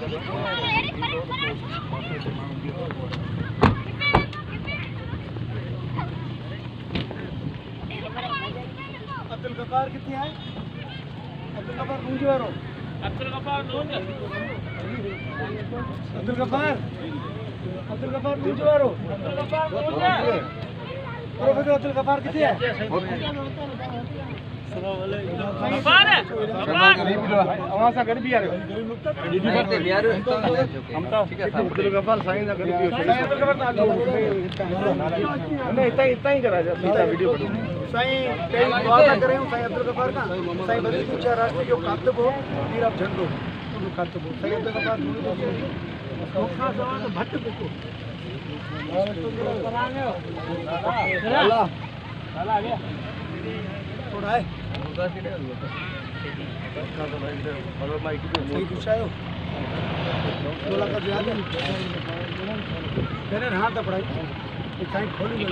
अब्दुल गफ्फार कितने आए? अब्दुल गफ्फार मूंझ वारो अब्दुल गफ्फार मूंझ अब्दुल गफ्फार मूंझ वारो प्रोफेसर अब्दुल गफ्फार कितने है? गफ्फार अवां सां गॾु बि आहियो हम तो अब्दुल गफ्फार साईं सां गॾु बि साईं अब्दुल गफ्फार न इतां ही करा जा सीधा वीडियो साईं कई दुआ था करें साईं अब्दुल गफ्फार का साईं बड़ी ऊंचा राष्ट्र जो कातब हो वीर ऑफ झंडो कातब हो साईं अब्दुल गफ्फार धोखा सवा तो भट को अल्लाह आ गया थोड़ा है सही कुछ आयो 2 लाख ज्यादा मैंने हाथ पढ़ाई साईं खोली